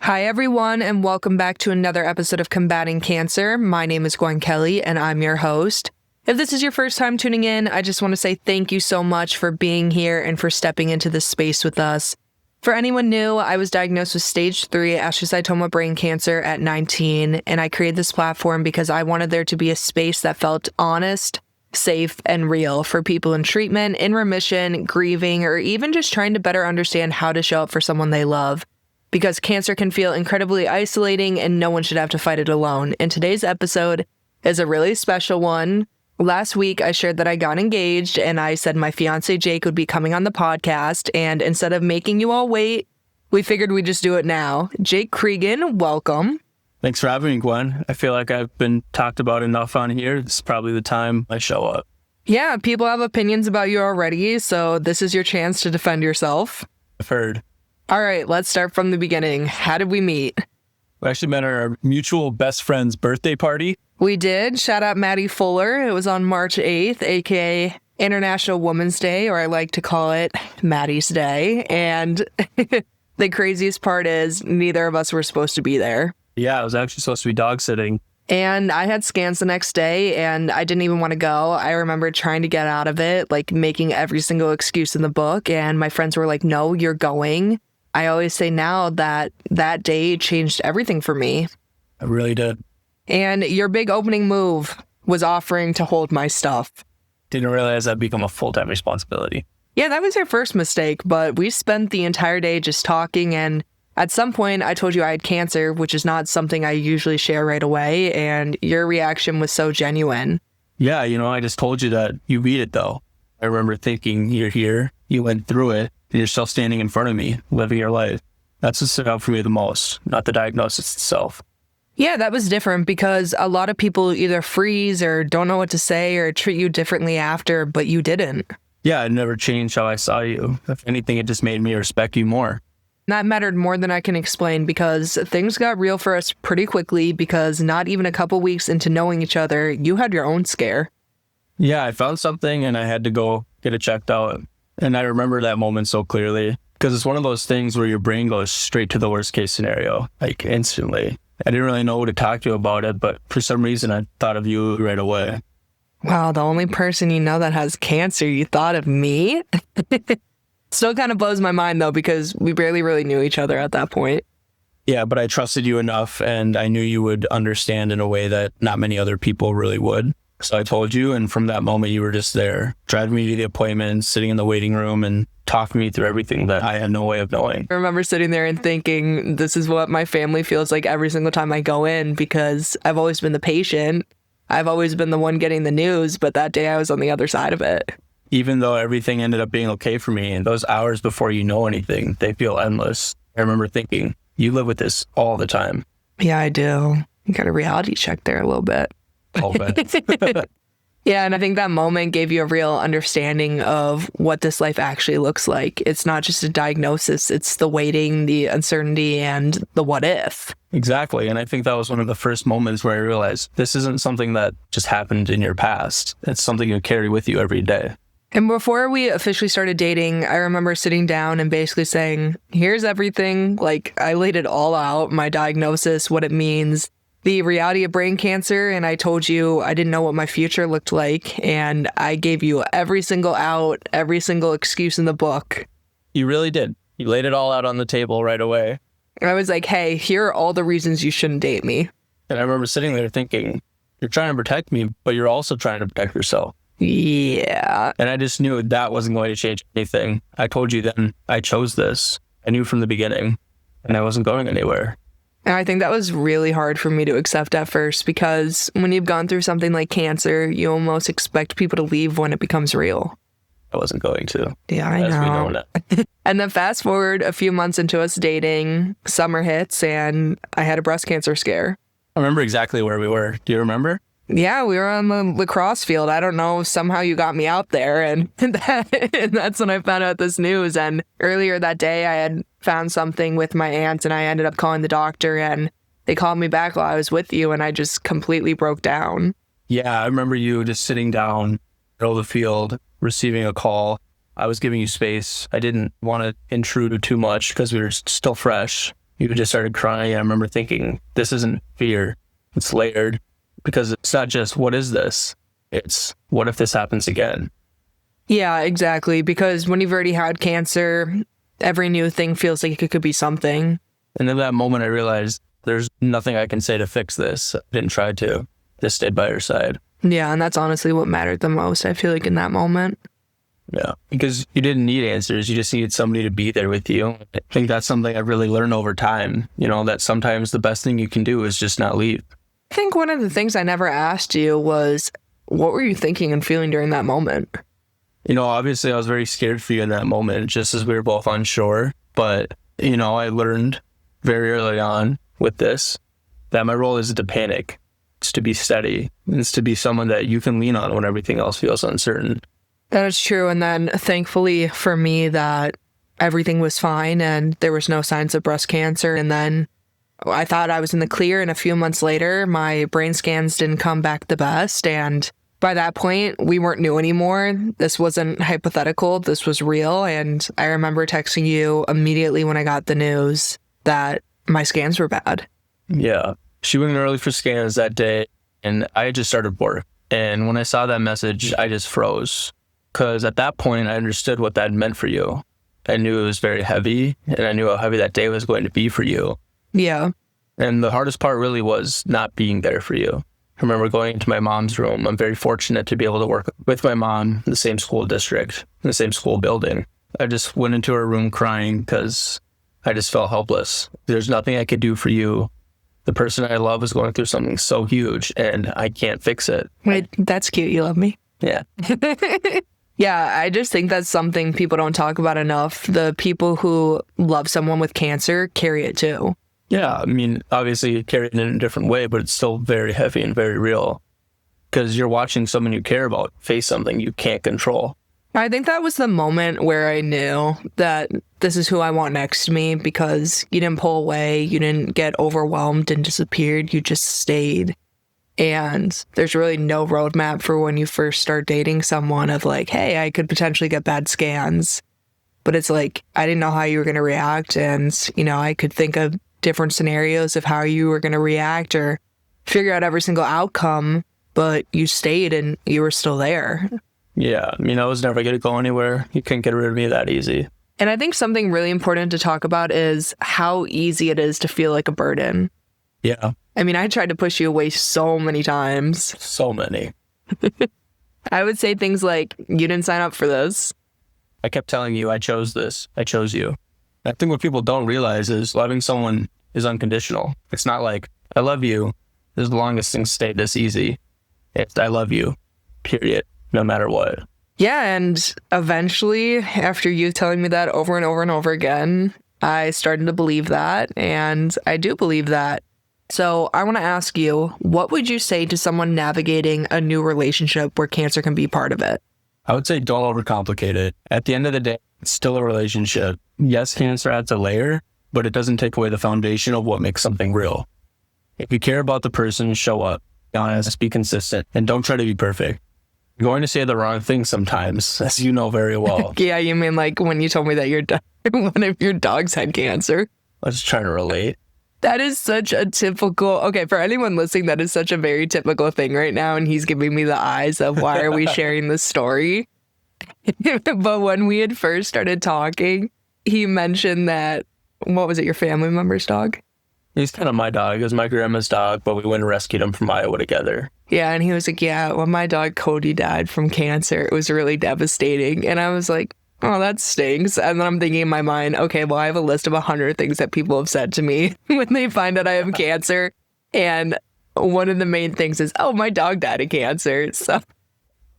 Hi, everyone, and welcome back to another episode of Combating Cancer. My name is Gwen Kelly, and I'm your host. If this is your first time tuning in, I just want to say thank you so much for being here and for stepping into this space with us. For anyone new, I was diagnosed with stage 3 astrocytoma brain cancer at 19, and I created this platform because I wanted there to be a space that felt honest, safe, and real for people in treatment, in remission, grieving, or even just trying to better understand how to show up for someone they love. Because cancer can feel incredibly isolating and no one should have to fight it alone. And today's episode is a really special one. Last week, I shared that I got engaged and I said my fiancé Jake would be coming on the podcast. And instead of making you all wait, we figured we'd just do it now. Jake Cregan, welcome. Thanks for having me, Gwen. I feel like I've been talked about enough on here. This is probably the time I show up. Yeah, people have opinions about you already, so this is your chance to defend yourself. I've heard. All right, let's start from the beginning. How did we meet? We actually met at our mutual best friend's birthday party. We did. Shout out Maddie Fuller. It was on March 8th, aka International Women's Day, or I like to call it Maddie's Day. And the craziest part is neither of us were supposed to be there. Yeah, I was actually supposed to be dog sitting. And I had scans the next day and I didn't even want to go. I remember trying to get out of it, like making every single excuse in the book. And my friends were like, no, you're going. I always say now that that day changed everything for me. I really did. And your big opening move was offering to hold my stuff. Didn't realize that'd become a full-time responsibility. Yeah, that was your first mistake, but we spent the entire day just talking, and at some point I told you I had cancer, which is not something I usually share right away, and your reaction was so genuine. Yeah, I just told you that you beat it, though. I remember thinking, you're here, you went through it, and you're still standing in front of me, living your life. That's what stood out for me the most, not the diagnosis itself. Yeah, that was different because a lot of people either freeze or don't know what to say or treat you differently after, but you didn't. Yeah, it never changed how I saw you. If anything, it just made me respect you more. That mattered more than I can explain because things got real for us pretty quickly because not even a couple weeks into knowing each other, you had your own scare. Yeah, I found something and I had to go get it checked out. And I remember that moment so clearly because it's one of those things where your brain goes straight to the worst case scenario, like instantly. I didn't really know who to talk to about it, but for some reason I thought of you right away. Wow, the only person you know that has cancer, you thought of me? Still kind of blows my mind though, because we barely really knew each other at that point. Yeah, but I trusted you enough and I knew you would understand in a way that not many other people really would. So I told you, and from that moment, you were just there, driving me to the appointment, sitting in the waiting room, and talking me through everything that I had no way of knowing. I remember sitting there and thinking, this is what my family feels like every single time I go in, because I've always been the patient. I've always been the one getting the news, but that day I was on the other side of it. Even though everything ended up being okay for me, and those hours before you know anything, they feel endless. I remember thinking, you live with this all the time. Yeah, I do. You got a reality check there a little bit. Yeah, and I think that moment gave you a real understanding of what this life actually looks like. It's not just a diagnosis, it's the waiting, the uncertainty, and the what if. Exactly, and I think that was one of the first moments where I realized this isn't something that just happened in your past. It's something you carry with you every day. And before we officially started dating, I remember sitting down and basically saying, here's everything. Like, I laid it all out, my diagnosis, what it means, the reality of brain cancer, and I told you I didn't know what my future looked like, and I gave you every single excuse in the book. You really did. You laid it all out on the table right away. I was like, hey, here are all the reasons you shouldn't date me. And I remember sitting there thinking, you're trying to protect me, but you're also trying to protect yourself. Yeah. And I just knew that wasn't going to change anything. I told you then, I chose this. I knew from the beginning, and I wasn't going anywhere. And I think that was really hard for me to accept at first because when you've gone through something like cancer, you almost expect people to leave when it becomes real. I wasn't going to. Yeah, I know. As we know now. And then fast forward a few months into us dating, summer hits, and I had a breast cancer scare. I remember exactly where we were. Do you remember? Yeah, we were on the lacrosse field. I don't know, somehow you got me out there, and that's when I found out this news. And earlier that day, I had found something with my aunt, and I ended up calling the doctor, and they called me back while I was with you, and I just completely broke down. Yeah, I remember you just sitting down, middle of the field, receiving a call. I was giving you space. I didn't want to intrude too much because we were still fresh. You just started crying. I remember thinking, this isn't fear. It's layered, because it's not just, what is this? It's, what if this happens again? Yeah, exactly. Because when you've already had cancer, every new thing feels like it could be something. And in that moment, I realized there's nothing I can say to fix this. I didn't try to. Just stayed by her side. Yeah, and that's honestly what mattered the most, I feel like, in that moment. Yeah, because you didn't need answers. You just needed somebody to be there with you. I think that's something I've really learned over time, that sometimes the best thing you can do is just not leave. I think one of the things I never asked you was, what were you thinking and feeling during that moment? Obviously I was very scared for you in that moment, just as we were both unsure. But, I learned very early on with this that my role isn't to panic. It's to be steady. It's to be someone that you can lean on when everything else feels uncertain. That is true. And then thankfully for me that everything was fine and there was no signs of breast cancer. And then I thought I was in the clear. And a few months later, my brain scans didn't come back the best. And by that point, we weren't new anymore. This wasn't hypothetical. This was real. And I remember texting you immediately when I got the news that my scans were bad. Yeah. She went in early for scans that day and I had just started work. And when I saw that message, I just froze. Because at that point, I understood what that meant for you. I knew it was very heavy, and I knew how heavy that day was going to be for you. Yeah. And the hardest part really was not being there for you. I remember going into my mom's room. I'm very fortunate to be able to work with my mom in the same school district, in the same school building. I just went into her room crying because I just felt helpless. There's nothing I could do for you. The person I love is going through something so huge, and I can't fix it. Wait, that's cute. You love me? Yeah. Yeah, I just think that's something people don't talk about enough. The people who love someone with cancer carry it too. Yeah, I mean, obviously you carry it in a different way, but it's still very heavy and very real. Because you're watching someone you care about face something you can't control. I think that was the moment where I knew that this is who I want next to me, because you didn't pull away, you didn't get overwhelmed and disappeared, you just stayed. And there's really no roadmap for when you first start dating someone of like, hey, I could potentially get bad scans. But it's like, I didn't know how you were going to react. And, I could think of different scenarios of how you were going to react or figure out every single outcome. But you stayed and you were still there. Yeah, I was never going to go anywhere. You couldn't get rid of me that easy. And I think something really important to talk about is how easy it is to feel like a burden. Yeah. I tried to push you away so many times. So many. I would say things like, you didn't sign up for this. I kept telling you, I chose this. I chose you. I think what people don't realize is loving someone is unconditional. It's not like, I love you as long as things stay this easy. It's, I love you, period, no matter what. Yeah, and eventually, after you telling me that over and over and over again, I started to believe that, and I do believe that. So I want to ask you, what would you say to someone navigating a new relationship where cancer can be part of it? I would say don't overcomplicate it. At the end of the day, it's still a relationship. Yes, cancer adds a layer, but it doesn't take away the foundation of what makes something real. If you care about the person, show up, be honest, be consistent, and don't try to be perfect. You're going to say the wrong thing sometimes, as you know very well. Yeah, you mean like when you told me that one of your dogs had cancer? I was trying to relate. That is such a typical, okay, for anyone listening, that is such a very typical thing right now. And he's giving me the eyes of why are we sharing this story? But when we had first started talking, he mentioned that, what was it, your family member's dog? He's kind of my dog. It was my grandma's dog, but we went and rescued him from Iowa together. Yeah, and he was like, yeah, when my dog Cody died from cancer, it was really devastating. And I was like, oh, that stinks. And then I'm thinking in my mind, okay, well, I have a list of 100 things that people have said to me when they find out I have cancer. And one of the main things is, oh, my dog died of cancer. So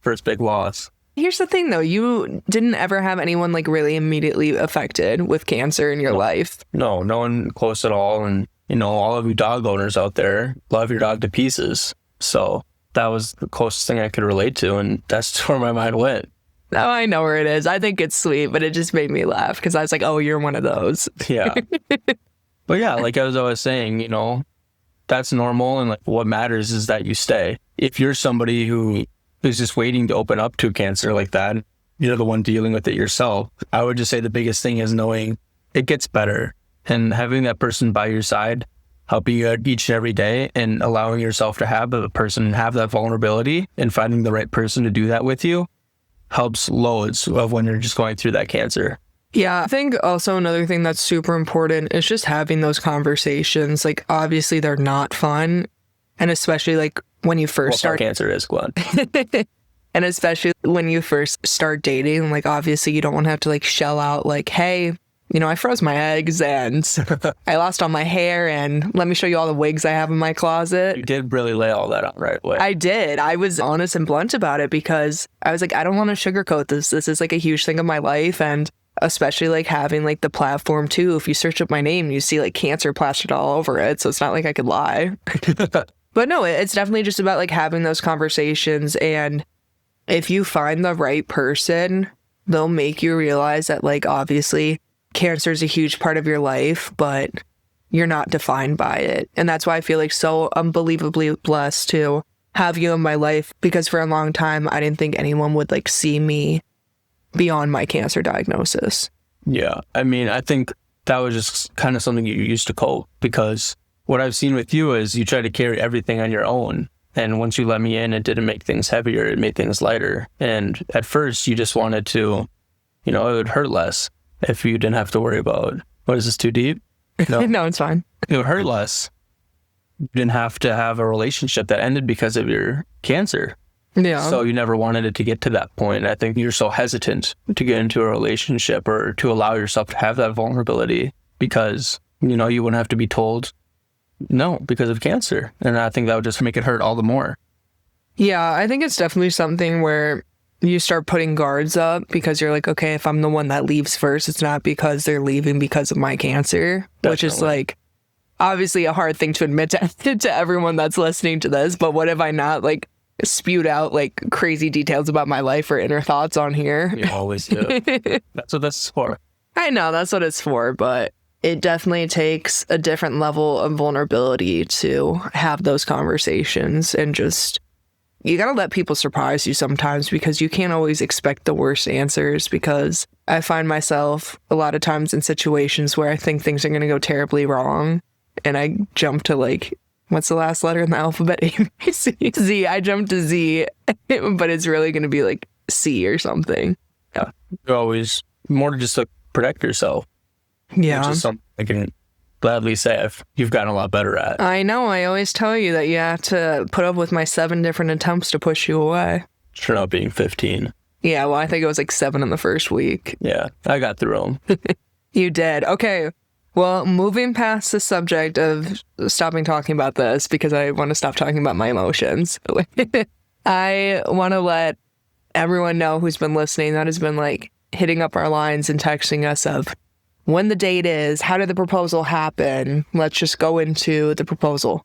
first big loss. Here's the thing, though. You didn't ever have anyone like really immediately affected with cancer in your life. No one close at all. And, all of you dog owners out there, love your dog to pieces. So that was the closest thing I could relate to. And that's where my mind went. Oh, I know where it is. I think it's sweet, but it just made me laugh because I was like, oh, you're one of those. Yeah. But yeah, like as I was saying, that's normal. And like what matters is that you stay. If you're somebody who is just waiting to open up to cancer like that, you're the one dealing with it yourself. I would just say the biggest thing is knowing it gets better. And having that person by your side, helping you out each and every day, and allowing yourself to have a person have that vulnerability and finding the right person to do that with you helps loads of when you're just going through that cancer. Yeah, I think also another thing that's super important is just having those conversations. Like, obviously, they're not fun. And especially, like, when you first start... cancer is, Gwen. And especially when you first start dating, like, obviously, you don't want to have to, like, shell out, like, hey, you know, I froze my eggs and I lost all my hair and let me show you all the wigs I have in my closet. You did really lay all that out right away. I did. I was honest and blunt about it because I was like, I don't want to sugarcoat this. This is, like, a huge thing of my life. And especially, like, having, like, the platform, too. If you search up my name, you see, like, cancer plastered all over it. So it's not like I could lie. But no, it's definitely just about, like, having those conversations. And if you find the right person, they'll make you realize that, like, obviously cancer is a huge part of your life, but you're not defined by it. And that's why I feel like so unbelievably blessed to have you in my life, because for a long time, I didn't think anyone would, like, see me beyond my cancer diagnosis. Yeah. I mean, I think that was just kind of something you used to cope, because what I've seen with you is you try to carry everything on your own. And once you let me in, it didn't make things heavier. It made things lighter. And at first, you just wanted to, you know, it would hurt less if you didn't have to worry about, what is this, too deep? No, No, it's fine. It would hurt less. You didn't have to have a relationship that ended because of your cancer. Yeah. So you never wanted it to get to that point. I think you're so hesitant to get into a relationship or to allow yourself to have that vulnerability because, you know, you wouldn't have to be told no because of cancer. And I think that would just make it hurt all the more. Yeah, I think it's definitely something where you start putting guards up because you're like, okay, if I'm the one that leaves first, it's not because they're leaving because of my cancer, which is, like, obviously a hard thing to admit to everyone that's listening to this. But what if I not, like, spewed out, like, crazy details about my life or inner thoughts on here? You always do. That's what this is for. I know, that's what it's for, but it definitely takes a different level of vulnerability to have those conversations, and just, you gotta let people surprise you sometimes because you can't always expect the worst answers, because I find myself a lot of times in situations where I think things are gonna go terribly wrong, and I jump to, like, what's the last letter in the alphabet? Z. I jump to Z, but it's really gonna be, like, C or something. Yeah. You're always more just to protect yourself. Yeah. Which is something I can gladly say you've gotten a lot better at. I know. I always tell you that you have to put up with my 7 different attempts to push you away. Turned out being 15. Yeah, well, I think it was like 7 in the first week. Yeah, I got through them. You did. Okay. Well, moving past the subject of stopping talking about this because I want to stop talking about my emotions. I want to let everyone know who's been listening that has been, like, hitting up our lines and texting us of when the date is, how did the proposal happen? Let's just go into the proposal.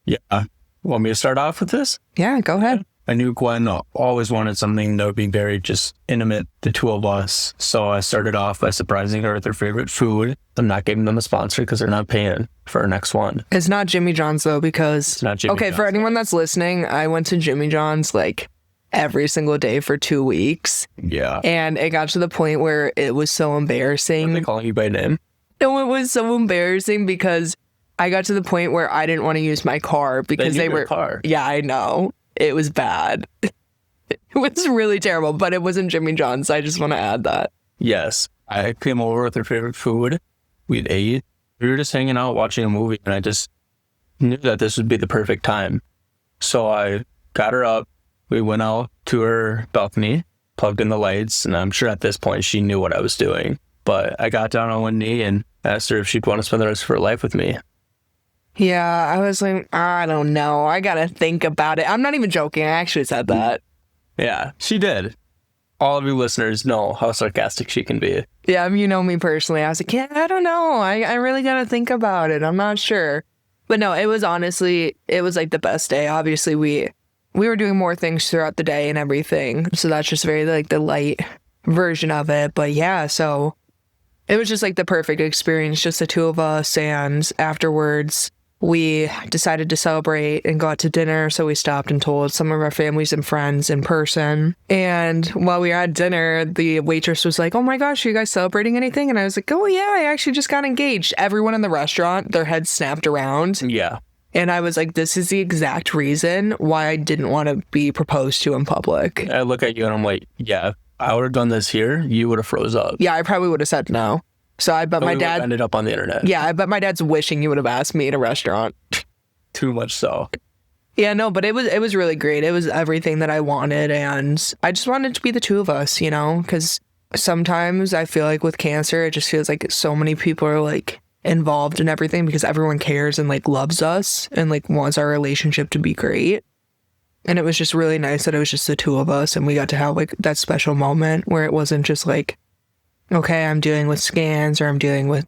Yeah. Want me to start off with this? Yeah, go ahead. I knew Gwen always wanted something that would be very just intimate, the two of us. So I started off by surprising her with her favorite food. I'm not giving them a sponsor because they're not paying for our next one. It's not Jimmy John's, though, because... It's not Jimmy John's. For anyone that's listening, I went to Jimmy John's, like, every single day for 2 weeks. Yeah. And it got to the point where it was so embarrassing. Are they calling you by name? No, it was so embarrassing because I got to the point where I didn't want to use my car because they were... car. Yeah, I know. It was bad. It was really terrible, but it wasn't Jimmy John's. I just want to add that. Yes. I came over with her favorite food. We'd ate. We were just hanging out watching a movie, and I just knew that this would be the perfect time. So I got her up. We went out to her balcony, plugged in the lights, and I'm sure at this point she knew what I was doing. But I got down on one knee and asked her if she'd want to spend the rest of her life with me. Yeah, I was like, I don't know. I got to think about it. I'm not even joking. I actually said that. Yeah, she did. All of you listeners know how sarcastic she can be. Yeah, you know me personally. I was like, yeah, I don't know. I really got to think about it. I'm not sure. But no, it was honestly, it was like the best day. Obviously, we were doing more things throughout the day and everything. So that's just very like the light version of it. But yeah, so it was just like the perfect experience, just the two of us. And afterwards, we decided to celebrate and go out to dinner. So we stopped and told some of our families and friends in person. And while we were at dinner, the waitress was like, "Oh my gosh, are you guys celebrating anything?" And I was like, "Oh yeah, I actually just got engaged." Everyone in the restaurant, their heads snapped around. Yeah. And I was like, this is the exact reason why I didn't want to be proposed to in public. I look at you and I'm like, yeah, if I would have done this here, you would have froze up. Yeah, I probably would have said no. So I bet my dad ended up on the internet. Yeah, I bet my dad's wishing you would have asked me at a restaurant. Too much so. Yeah, no, but it was really great. It was everything that I wanted, and I just wanted it to be the two of us, you know, because sometimes I feel like with cancer, it just feels like so many people are like involved in everything because everyone cares and like loves us and like wants our relationship to be great. And it was just really nice that it was just the two of us and we got to have like that special moment where it wasn't just like, okay, I'm dealing with scans or I'm dealing with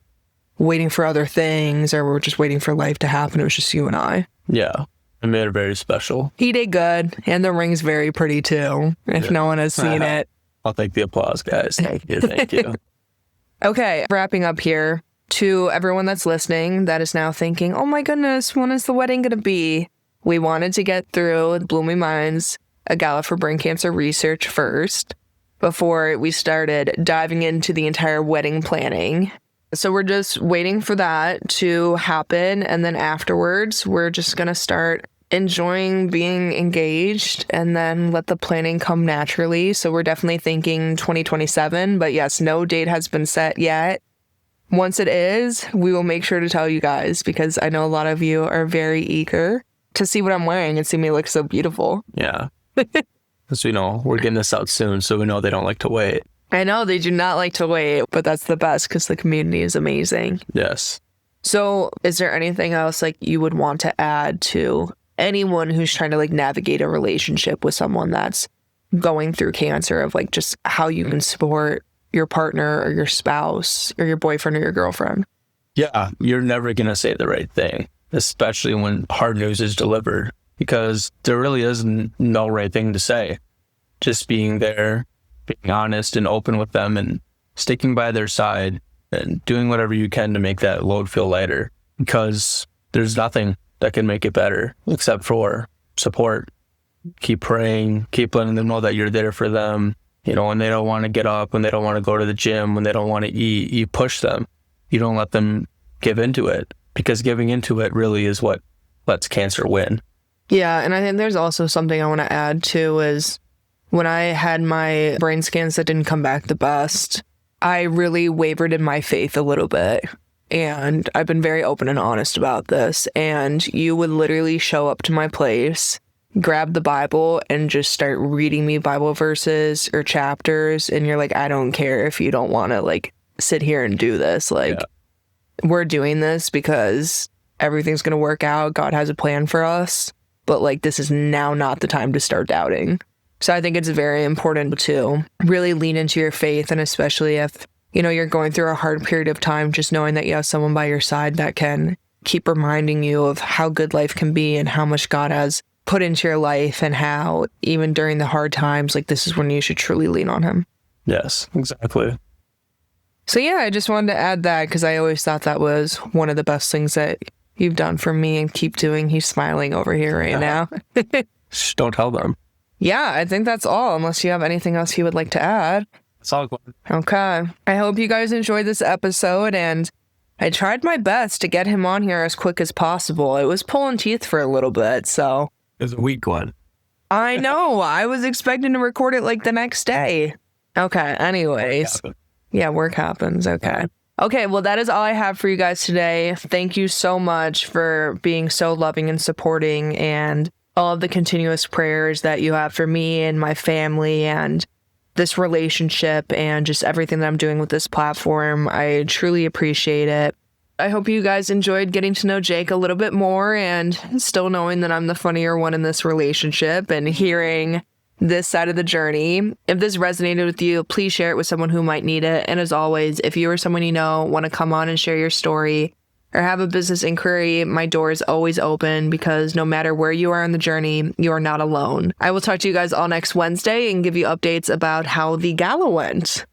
waiting for other things or we're just waiting for life to happen. It was just you and I. Yeah. It made it very special. He did good. And the ring's very pretty too, if no one has seen it. I'll take the applause, guys. Thank you. Thank you. Okay, wrapping up here. To everyone that's listening that is now thinking, oh my goodness, when is the wedding going to be? We wanted to get through Bloomy Minds, a gala for brain cancer research first, before we started diving into the entire wedding planning. So we're just waiting for that to happen. And then afterwards, we're just going to start enjoying being engaged and then let the planning come naturally. So we're definitely thinking 2027. But yes, no date has been set yet. Once it is, we will make sure to tell you guys because I know a lot of you are very eager to see what I'm wearing and see me look so beautiful. Yeah. Because we know we're getting this out soon, so we know they don't like to wait. I know they do not like to wait, but that's the best because the community is amazing. Yes. So is there anything else like you would want to add to anyone who's trying to like navigate a relationship with someone that's going through cancer of like just how you can support your partner or your spouse or your boyfriend or your girlfriend? Yeah, you're never going to say the right thing, especially when hard news is delivered, because there really is no right thing to say. Just being there, being honest and open with them and sticking by their side and doing whatever you can to make that load feel lighter, because there's nothing that can make it better except for support. Keep praying, keep letting them know that you're there for them. You know, when they don't want to get up, when they don't want to go to the gym, when they don't want to eat, you push them. You don't let them give into it, because giving into it really is what lets cancer win. Yeah, and I think there's also something I want to add too is when I had my brain scans that didn't come back the best, I really wavered in my faith a little bit. And I've been very open and honest about this. And you would literally show up to my place, grab the Bible and just start reading me Bible verses or chapters. And you're like, I don't care if you don't want to like sit here and do this. Like, we're doing this because everything's going to work out. God has a plan for us. But like, this is now not the time to start doubting. So I think it's very important to really lean into your faith. And especially if, you know, you're going through a hard period of time, just knowing that you have someone by your side that can keep reminding you of how good life can be and how much God has put into your life and how even during the hard times, like this is when you should truly lean on him. Yes, exactly. So yeah, I just wanted to add that because I always thought that was one of the best things that you've done for me and keep doing. He's smiling over here right now. Shh, don't tell them. Yeah, I think that's all, unless you have anything else you would like to add. That's all. Okay. I hope you guys enjoyed this episode, and I tried my best to get him on here as quick as possible. It was pulling teeth for a little bit, so. It was a weak one. I know. I was expecting to record it like the next day. Okay, anyways. Work happens. Okay. Okay, well, that is all I have for you guys today. Thank you so much for being so loving and supporting and all of the continuous prayers that you have for me and my family and this relationship and just everything that I'm doing with this platform. I truly appreciate it. I hope you guys enjoyed getting to know Jake a little bit more and still knowing that I'm the funnier one in this relationship and hearing this side of the journey. If this resonated with you, please share it with someone who might need it. And as always, if you or someone you know want to come on and share your story or have a business inquiry, my door is always open because no matter where you are on the journey, you are not alone. I will talk to you guys all next Wednesday and give you updates about how the gala went.